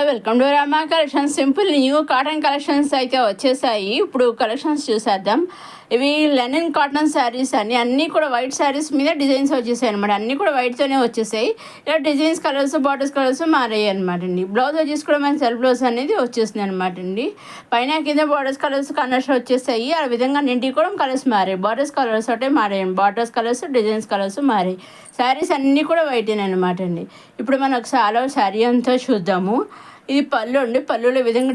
Welcome to Rama collections. Simple new cotton collections అయితే వచ్చేసాయి. ఇప్పుడు కలెక్షన్స్ చూసేద్దాం. ఇవి లెనిన్ కాటన్ శారీస్ అన్నీ కూడా వైట్ శారీస్ మీద డిజైన్స్ వచ్చేసాయి అనమాట. అన్నీ కూడా వైట్తోనే వచ్చేసాయి. ఇలా డిజైన్స్ కలర్స్ బార్డర్స్ కలర్స్ మారాయి అనమాట అండి. బ్లౌజ్ వచ్చేసి కూడా మన సెల్ఫ్ బ్లౌజ్ అనేది వచ్చేసింది అనమాట అండి. పైన కింద బార్డర్స్ కలర్స్ కలర్స్ వచ్చేసాయి. ఆ విధంగా నింటి కూడా కలర్స్ మారాయి. బార్డర్స్ కలర్స్ ఒకటే మారాయి. బార్డర్స్ కలర్స్ డిజైన్స్ కలర్స్ మారాయి. శారీస్ అన్నీ కూడా వైటేనే అనమాట అండి. ఇప్పుడు మనం ఒకసారి శారీ అంతా చూద్దాము. ఇది పళ్ళు అండి. పళ్ళులో విధంగా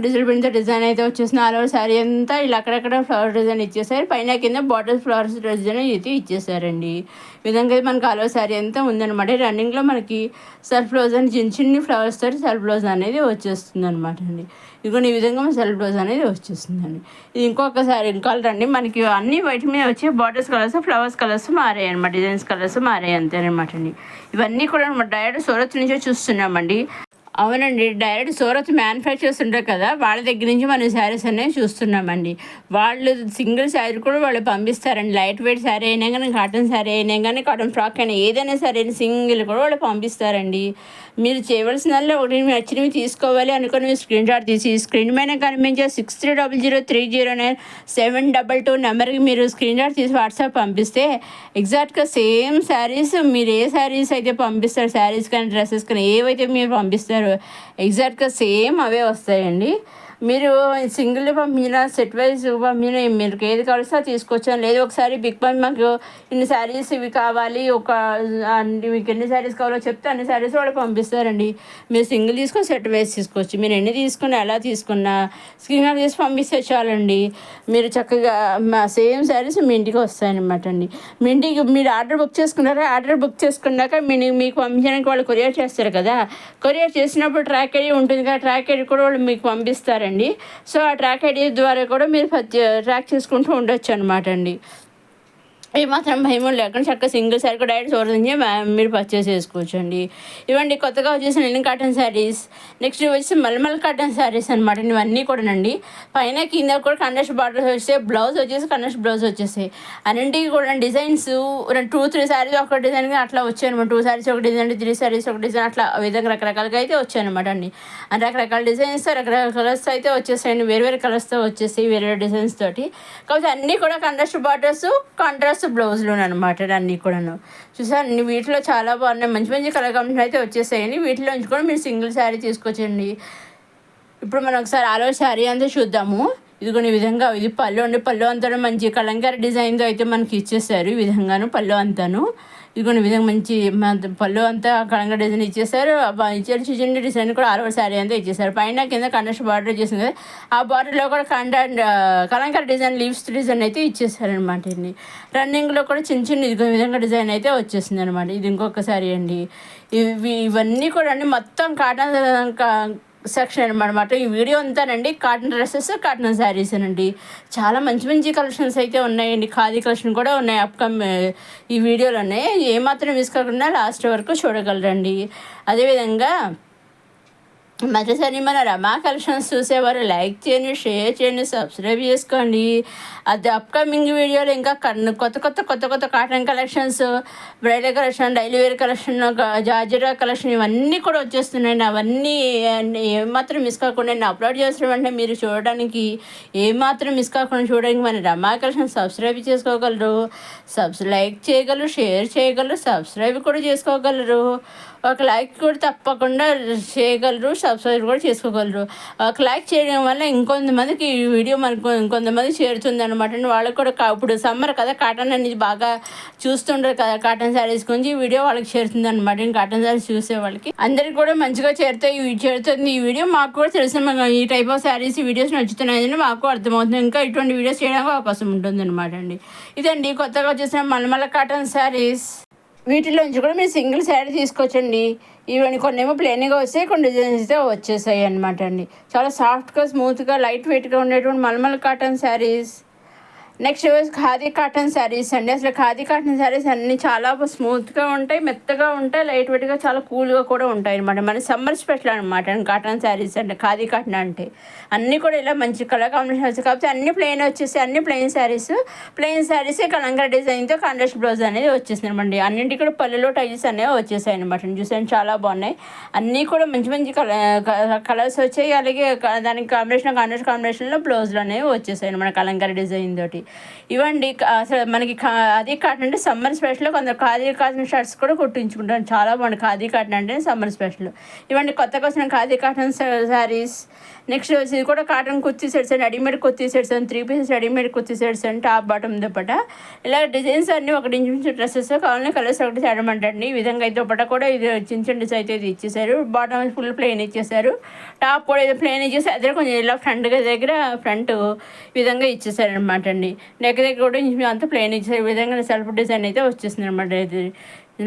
డిజైన్ అయితే వచ్చేసిన ఆల్ ఓవర్ శారీ అంతా ఇలా అక్కడక్కడ ఫ్లవర్ డిజైన్ ఇచ్చేసారు. పైన కింద బార్డర్ ఫ్లవర్స్ డిజైన్ అయితే ఇచ్చేసారండి. ఈ విధంగా మనకి ఆల్ ఓవర్ శారీ అంతా ఉందన్నమాట. రన్నింగ్లో మనకి సెల్ఫ్ బ్లౌజ్ అని చిన్ని ఫ్లవర్స్ తోటి సెల్ఫ్ బ్లౌజ్ అనేది వచ్చేస్తుంది అనమాట అండి. ఇదిగోండి ఈ విధంగా సెల్ఫ్ బ్లౌజ్ అనేది వచ్చేస్తుందండి. ఇది ఇంకొకసారి కలర్ అండి. మనకి అన్ని వైట్ మీద వచ్చే బార్డర్స్ కలర్స్ ఫ్లవర్స్ కలర్స్ మారాయి అనమాట. డిజైన్స్ కలర్స్ మారాయి అంతేనమాట అండి. ఇవన్నీ కూడా డైరెక్ట్ సూరత్ నుంచే చూస్తున్నామండి. అవునండి, డైరెక్ట్ సూరత్ మ్యానుఫ్యాక్చర్స్ ఉంటారు కదా, వాళ్ళ దగ్గర నుంచి మనం శారీస్ అనేవి చూస్తున్నామండి. వాళ్ళు సింగిల్ శారీ కూడా వాళ్ళు పంపిస్తారండి. లైట్ వెయిట్ శారీ అయినా కానీ, కాటన్ శారీ అయినా కానీ, కాటన్ ఫ్రాక్ అయినా ఏదైనా సరే సింగిల్ కూడా వాళ్ళు పంపిస్తారండి. మీరు చేయవలసిందల్లా ఒకటి నచ్చినవి తీసుకోవాలి అనుకుని మీరు స్క్రీన్ షాట్ తీసి స్క్రీన్ మీద కనిపించే 6300309722 నెంబర్కి మీరు స్క్రీన్ షాట్ తీసి వాట్సాప్ పంపిస్తే ఎగ్జాక్ట్గా సేమ్ శారీస్ మీరు ఏ శారీస్ అయితే పంపిస్తారు, శారీస్ కానీ డ్రెస్సెస్ కానీ ఏవైతే మీరు పంపిస్తారో ఎగ్జాక్ట్గా సేమ్ అవే వస్తాయండి. మీరు సింగిల్ పంపిన సెట్ వైజ్ పంపిన మీరు ఏది కావాల్సో తీసుకోవచ్చు. లేదు ఒకసారి బిగ్ బాయ్ మాకు ఇన్ని శారీస్ ఇవి కావాలి, మీకు ఎన్ని శారీస్ కావాలో చెప్తే అన్ని శారీస్ వాళ్ళు పంపిస్తారండి. మీరు సింగిల్ తీసుకొని సెట్ వైజ్ తీసుకోవచ్చు. మీరు ఎన్ని తీసుకున్నా ఎలా తీసుకున్నా స్క్రీన్ షాట్ తీసి పంపిస్తే చాలండి. మీరు చక్కగా సేమ్ శారీస్ మీ ఇంటికి వస్తాయన్నమాట అండి. మీ ఇంటికి మీరు ఆర్డర్ బుక్ చేసుకున్నారా, ఆర్డర్ బుక్ చేసుకున్నాక మీకు పంపించడానికి వాళ్ళు కొరియర్ చేస్తారు కదా, కొరియర్ చేసినప్పుడు ట్రాక్ ఐడి ఉంటుంది కదా, ట్రాక్ ఐడి కూడా వాళ్ళు మీకు పంపిస్తారండి. సో ఆ ట్రాక్ ఐడి ద్వారా కూడా మీరు ట్రాక్ చేసుకుంటూ ఉండొచ్చు అనమాట అండి. ఏమాత్రం భయం లేకుండా చక్కగా సింగిల్ శారీ కూడా డైరెక్ట్ సోర్స్ నుంచి మీరు పర్చేస్ చేసుకోవచ్చు అండి. ఇవ్వండి కొత్తగా వచ్చేసి లెనిన్ కాటన్ శారీస్. నెక్స్ట్ వచ్చేసి మల్మల్ కాటన్ శారీస్ అనమాట. ఇవన్నీ కూడానండి పైన కింద కూడా కండస్ట్ బార్డర్స్ వచ్చేసి బ్లౌజ్ వచ్చేసి కండస్ట్ బ్లౌజ్ వచ్చేసాయి. అన్నింటికి కూడా డిజైన్స్ 2-3 శారీస్ ఒక డిజైన్ అట్లా వచ్చాయి అనమాట. 2 శారీస్ ఒక డిజైన్, 3 శారీస్ ఒక డిజైన్, అట్లా విధంగా రకరకాలుగా అయితే వచ్చాయి అనమాట అండి. రకరకాల డిజైన్స్ రకరకాల కలర్స్ అయితే వచ్చేసాయండి. వేరే కలర్స్తో వచ్చేసాయి, వేరే డిజైన్స్ తోటి. కాకపోతే అన్నీ కూడా కండస్ట్ బార్డర్స్ కాంట్రాస్ట్ బ్లౌజ్లో అనమాట. అన్నీ కూడాను చూసారు. వీటిలో చాలా బాగున్నాయి, మంచి మంచి కలర్ కాంబినేషన్ అయితే వచ్చేసాయండి. వీటిలో నుంచి కూడా మీరు సింగిల్ శారీ తీసుకొచ్చండి. ఇప్పుడు మనం ఒకసారి ఆలో శారీ అంతా చూద్దాము. ఇదిగోని ఈ విధంగా ఇది పళ్ళు అండి. పళ్ళు అంతా మంచి కలంకారీ డిజైన్తో అయితే మనకి ఇచ్చేసారు. ఈ విధంగాను పళ్ళు అంతాను ఇదిగోని ఈ విధంగా మంచి పళ్ళు అంతా కలంకారీ డిజైన్ ఇచ్చేసారు. ఇచ్చారు చిన్న డిజైన్ కూడా ఆల్ ఓవర్ శారీ అంతా ఇచ్చేసారు. పైన కింద కండస్ట్ బార్డర్ చేసింది కదా, ఆ బార్డర్లో కూడా కలంకారీ డిజైన్ లీవ్స్ డిజైన్ అయితే ఇచ్చేసారనమాట అండి. రన్నింగ్లో కూడా చిన్న ఇదిగో విధంగా డిజైన్ అయితే వచ్చేసింది అనమాట. ఇది ఇంకొక శారీ అండి. ఇవన్నీ కూడా అండి మొత్తం కాటన్ సెక్షన్ అనమాట. ఈ వీడియో అంతానండి కాటన్ డ్రెస్సెస్ కాటన్ శారీస్ అనండి. చాలా మంచి మంచి కలెక్షన్స్ అయితే ఉన్నాయండి. ఖాదీ కలెక్షన్ కూడా ఉన్నాయి ఈ వీడియోలోనే. ఏమాత్రం మిస్ కాకుండా లాస్ట్ వరకు చూడగలరండి. అదేవిధంగా మరోసారి మన రమా కలెక్షన్స్ చూసేవారు లైక్ చేయండి, షేర్ చేయండి, సబ్స్క్రైబ్ చేసుకోండి. అది అప్కమింగ్ వీడియోలో ఇంకా కొత్త cotton collections, bridal collection, daily wear collection, georgette collection ఇవన్నీ కూడా వచ్చేస్తున్నాయండి. అవన్నీ ఏమాత్రం మిస్ కాకుండా నేను అప్లోడ్ చేసిన వెంటనే మీరు చూడడానికి ఏమాత్రం మిస్ కాకుండా చూడడానికి మన రమా కలెక్షన్ సబ్స్క్రైబ్ చేసుకోగలరు, లైక్ చేయగలరు, షేర్ చేయగలరు, సబ్స్క్రైబ్ కూడా చేసుకోగలరు. ఒక లైక్ కూడా తప్పకుండా చేయగలరు, సబ్స్క్రైబ్ కూడా చేసుకోగలరు. ఒక లైక్ చేయడం వల్ల ఇంకొంతమందికి ఈ వీడియో మనకు ఇంకొంతమంది చేరుతుంది అనమాట. వాళ్ళకి కూడా ఇప్పుడు సమ్మర్ కదా, కాటన్ అనేది బాగా చూస్తుంటారు కదా, కాటన్ శారీస్ గురించి ఈ వీడియో వాళ్ళకి చేరుతుంది అనమాట. కాటన్ శారీస్ చూసే వాళ్ళకి అందరికి కూడా మంచిగా చేరుతుంది ఈ వీడియో. మాకు కూడా తెలిసిన ఈ టైప్ ఆఫ్ శారీస్ వీడియోస్ నచ్చుతున్నాయని మాకు అర్థమవుతుంది. ఇంకా ఇటువంటి వీడియోస్ చేయడానికి అవకాశం ఉంటుంది అనమాట అండి. ఇదండి కొత్తగా వచ్చేసిన మల్మల కాటన్ శారీస్. వీటిలోంచి కూడా మీరు సింగిల్ శారీ తీసుకోవచ్చండి. ఇవన్నీ కొన్నేమో ప్లెయిన్గా వస్తాయి, కొన్ని డిజైన్స్ అయితే వచ్చేసాయి అనమాట అండి. చాలా సాఫ్ట్గా, స్మూత్గా, లైట్ వెయిట్గా ఉండేటువంటి మల్మల్ cotton sarees. Next khadi cotton sarees అండి. అసలు ఖాదీ కాటన్ శారీస్ అన్నీ చాలా స్మూత్గా ఉంటాయి, మెత్తగా ఉంటాయి, లైట్ వెయిట్గా, చాలా కూల్గా కూడా ఉంటాయి అనమాట. మన సమ్మర్ స్పెషల్ అనమాట కాటన్ శారీస్ అంటే, ఖాదీ కాటన్ అంటే. అన్నీ కూడా ఇలా మంచి కలర్ కాంబినేషన్ వచ్చాయి. కాకపోతే అన్ని ప్లెయిన్ వచ్చేసి, అన్ని ప్లెయిన్ శారీస్ కలంగా డిజైన్తో కాంట్రాస్ట్ బ్లౌజ్ అనేది వచ్చేసింది అనమాట. అన్నింటికి కూడా పళ్ళులో టైల్స్ అనేవి వచ్చేసాయి అనమాట. చూసాను చాలా బాగున్నాయి. అన్నీ కూడా మంచి మంచి కలర్స్ వచ్చాయి. అలాగే దానికి కాంట్రాస్ట్ కాంబినేషన్లో బ్లౌజ్లు అనేవి వచ్చేసాయి అనమాట కలంకారీ డిజైన్ తోటి. ఇవ్వండి అసలు మనకి ఖాదీ కాటన్ అంటే సమ్మర్ స్పెషల్. కొందరు ఖాదీ కాటన్ షర్ట్స్ కూడా కుట్టించుకుంటారు, చాలా బాగుంది ఖాదీ కాటన్ అంటే సమ్మర్ స్పెషల్. ఇవ్వండి కొత్తగా వచ్చిన ఖాదీ కాటన్ శారీస్. నెక్స్ట్ ఇది కూడా కాటన్ కుర్తీ సెట్స్ అండి, రెడీమేడ్ కుర్తీ సెట్స్ అండి, 3 పీసెస్ రెడీమేడ్ కుర్తీ సెట్స్ అండి, టాప్ బాటమ్ దుపట. ఇలా డిజైన్స్ అన్నీ ఒకటి ఇంచు డ్రెస్సెస్ కావాలని కలర్స్ ఒకటి చేయడమంటండి. ఈ విధంగా అయితే దుపట కూడా ఇది చిన్న డిజైన్ అయితే ఇది ఇచ్చేసారు. బాటమ్ ఫుల్ ప్లెయిన్ ఇచ్చేసారు, టాప్ కూడా ఇది ప్లెయిన్ ఇచ్చేసి అదే కొంచెం ఇలా ఫ్రంట్ ఈ విధంగా ఇచ్చేసారు అనమాట అండి. నెక్ దగ్గర కూడా అంతా ప్లెయిన్ ఇచ్చేసారు. ఈ విధంగా సెల్ఫ్ డిజైన్ అయితే వచ్చేసింది అనమాట. ఇది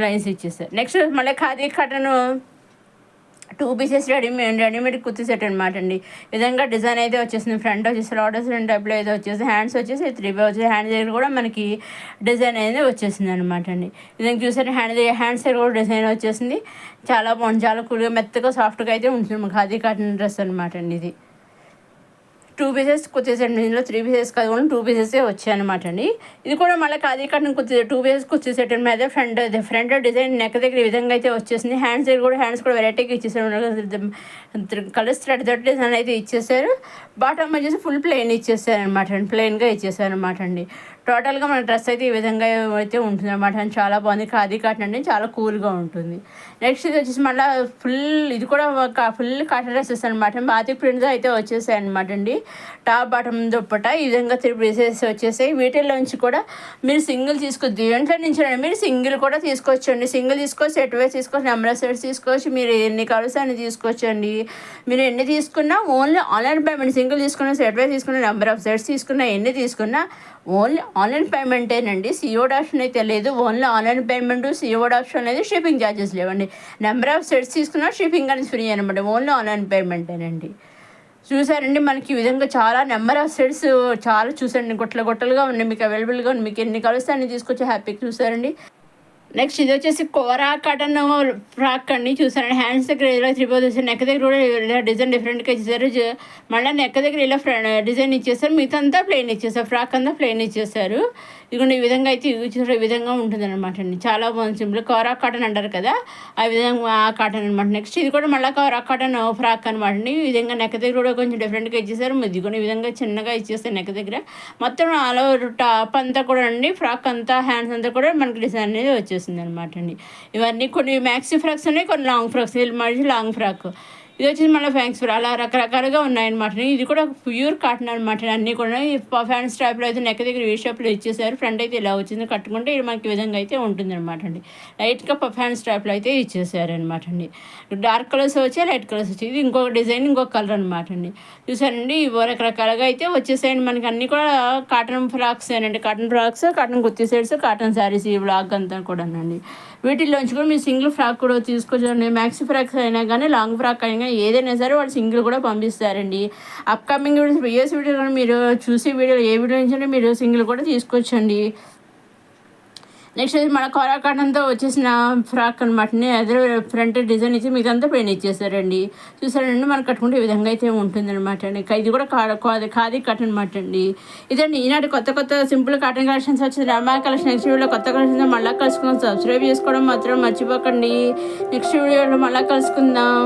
లైన్స్ ఇచ్చేసారు. నెక్స్ట్ మళ్ళీ khadi cotton 2 pieces readymade kurti set అనమాట అండి. విధంగా డిజైన్ అయితే వచ్చేసింది. ఫ్రంట్ వచ్చేసి లోటస్ టైప్లో అయితే వచ్చేసి, హ్యాండ్స్ వచ్చేసి 3 వచ్చేసి, హ్యాండ్స్ దగ్గర కూడా మనకి డిజైన్ అనేది వచ్చేసింది అనమాట అండి. విధంగా చూసారు హ్యాండ్స్ దగ్గర కూడా డిజైన్ వచ్చేసింది. చాలా బాగుంది, చాలా కూల్గా మెత్తగా సాఫ్ట్గా అయితే ఉంటుంది ఖాదీ కాటన్ డ్రెస్ అనమాట అండి. ఇది 2 పీసెస్ కుర్తీసెట్, ఇందులో 3 పీసెస్ కాదు 2 పీసెసే వచ్చాయన్నమాట అండి. ఇది కూడా మళ్ళీ khadi cotton 2 pieces kurti set మీద ఫ్రంట్ డిజైన్ నెక్ దగ్గర ఈ విధంగా అయితే వచ్చేసింది. హ్యాండ్స్ కూడా వెరైటీగా ఇచ్చేసారు, కలర్స్ థ్రెడ్ డిజైన్ అయితే ఇచ్చేసారు. బాటమ్ వచ్చేసి ఫుల్ ప్లెయిన్ ఇచ్చేసారు అనమాట అండి, ప్లెయిన్గా ఇచ్చేసారు అనమాట అండి. టోటల్గా మన డ్రెస్ అయితే ఈ విధంగా అయితే ఉంటుంది అనమాట. చాలా బాగుంది ఖాదీ కాటన్ అంటే, చాలా కూల్గా ఉంటుంది. నెక్స్ట్ ఇది వచ్చేసి మళ్ళీ ఇది కూడా ఫుల్ కాటన్ డ్రెస్సెస్ అనమాట. బాతిక్ ప్రింట్స్ అయితే వచ్చేసాయి అనమాట అండి. టాప్ బాటమ్ దుప్పట ఈ విధంగా 3 పీసెస్ వచ్చేసాయి. వీటిల్లోంచి కూడా మీరు సింగిల్ తీసుకోవచ్చు, దేంట్లో నుంచి మీరు సింగిల్ కూడా తీసుకోవచ్చు అండి. సింగిల్ తీసుకోవచ్చు, సెట్ వైస్ తీసుకోవచ్చు, నెంబర్ ఆఫ్ సెట్స్ తీసుకోవచ్చు, మీరు ఎన్ని కలర్స్ అని తీసుకోవచ్చు అండి. మీరు ఎన్ని తీసుకున్నా ఓన్లీ ఆన్లైన్ పేమెంట్. సింగిల్ తీసుకున్న, సెట్ వైస్ తీసుకున్న, నెంబర్ ఆఫ్ సెట్స్ తీసుకున్నా, ఎన్ని తీసుకున్నా ఓన్లీ ఆన్లైన్ పేమెంటేనండి. సిఓడి ఆప్షన్ అయితే లేదు. Only online payment, COD option అనేది, షిప్పింగ్ ఛార్జెస్ లేవండి. నెంబర్ ఆఫ్ సెట్స్ తీసుకున్నా షిప్పింగ్ అనేది ఫ్రీ అనమాట. ఓన్లీ ఆన్లైన్ పేమెంటేనండి. చూసారండి మనకి ఈ విధంగా చాలా నెంబర్ ఆఫ్ సెట్స్ చాలా చూసారండి, గొట్టలుగా ఉన్నాయి, మీకు అవైలబుల్గా ఉంది. మీకు ఎన్ని కలిస్తే అన్ని తీసుకొచ్చి హ్యాపీగా చూసారండి. నెక్స్ట్ ఇది వచ్చేసి కోరా కాటన్ ఫ్రాక్ అండి. చూసారండి హ్యాండ్స్ దగ్గర ఇలా 3 వచ్చేసి, నెక్ దగ్గర కూడా ఇలా డిజైన్ డిఫరెంట్గా ఇచ్చేసారు. మళ్ళీ నెక్ దగ్గర ఇలా డిజైన్ ఇచ్చేసారు, మిగతా అంతా ప్లెయిన్ ఇచ్చేసారు, ఫ్రాక్ అంతా ప్లెయిన్ ఇచ్చేసారు. ఇదిగోండి ఈ విధంగా అయితే ఈ విధంగా ఉంటుంది అనమాట అండి. చాలా బాగుంది, సింపుల్ కోరా కాటన్ అంటారు కదా ఆ విధంగా ఆ కాటన్ అనమాట. నెక్స్ట్ ఇది కూడా మళ్ళీ కోరా కాటన్ ఫ్రాక్ అనమాట అండి. ఈ విధంగా నెక్ దగ్గర కూడా కొంచెం డిఫరెంట్గా ఇచ్చేసారు. ఇదిగోండి ఈ విధంగా చిన్నగా ఇచ్చేస్తారు నెక్ దగ్గర. మొత్తం ఆల్ ఓవర్ టాప్ అంతా కూడా అండి, ఫ్రాక్ అంతా హ్యాండ్స్ అంతా కూడా మనకి డిజైన్ అనేది వచ్చేసింది అనమాట అండి. ఇవన్నీ కొన్ని మ్యాక్సీ ఫ్రాక్స్ ఉన్నాయి, కొన్ని లాంగ్ ఫ్రాక్స్, మళ్ళీ లాంగ్ ఫ్రాక్. ఇది వచ్చేసి మళ్ళీ ఫ్యాన్స్ ఫ్రాక్, అలా రకరకాలుగా ఉన్నాయన్నమాట. ఇది కూడా ప్యూర్ కాటన్ అనమాట. అన్నీ కూడా ఫ్యాన్స్ టైప్లో అయితే నెక్ దగ్గర వీ షేప్లో ఇచ్చేసారు. ఫ్రంట్ అయితే ఇలా వచ్చింది, కట్టుకుంటే ఇది మనకి విధంగా అయితే ఉంటుంది అనమాట అండి. లైట్గా ఫ్యాన్స్ టైప్లో అయితే ఇచ్చేసారు అనమాట అండి. డార్క్ కలర్స్ వచ్చాయి, లైట్ కలర్స్ వచ్చాయి. ఇది ఇంకొక డిజైన్, ఇంకొక కలర్ అనమాట అండి. చూసారండి ఇవి రకరకాలుగా అయితే వచ్చేసాయండి. మనకి అన్నీ కూడా కాటన్ ఫ్రాక్స్ ఏనండి, cotton frocks, cotton kurti sets, cotton saris, ఈ బ్లాక్ అంతా కూడానండి. వీటిల్లోంచి కూడా మీరు సింగిల్ ఫ్రాక్ కూడా తీసుకోవచ్చండి. మ్యాక్సీ ఫ్రాక్స్ అయినా కానీ, లాంగ్ ఫ్రాక్ అయినా కానీ, ఏదైనా సరే వాళ్ళు సింగిల్ కూడా పంపిస్తారండి. అప్కమింగ్ ప్రీవియస్ వీడియో కానీ మీరు చూసి వీడియోలో ఏ వీడియో నుంచి మీరు సింగిల్ కూడా తీసుకోవచ్చండి. నెక్స్ట్ అది మన కోరా కాటన్తో వచ్చేసిన ఫ్రాక్ అనమాట. అదే ఫ్రంట్ డిజైన్ ఇచ్చి మీదంతా ప్లెయిన్ ఇచ్చేసారండి. చూసారండి మనం కట్టుకుంటే ఈ విధంగా అయితే ఉంటుందన్నమాట అండి. ఇది కూడా ఖాదీ కాటన్ అనమాట అండి. ఇదండి ఈనాటి కొత్త సింపుల్ కాటన్ కలెక్షన్స్ వచ్చింది. రమా కలెక్షన్ నెక్స్ట్ వీడియోలో కొత్త కలెక్షన్స్ మళ్ళీ కలుసుకుందాం. సబ్స్క్రైబ్ చేసుకోవడం మాత్రం మర్చిపోకండి. నెక్స్ట్ వీడియోలో మళ్ళీ కలుసుకుందాం.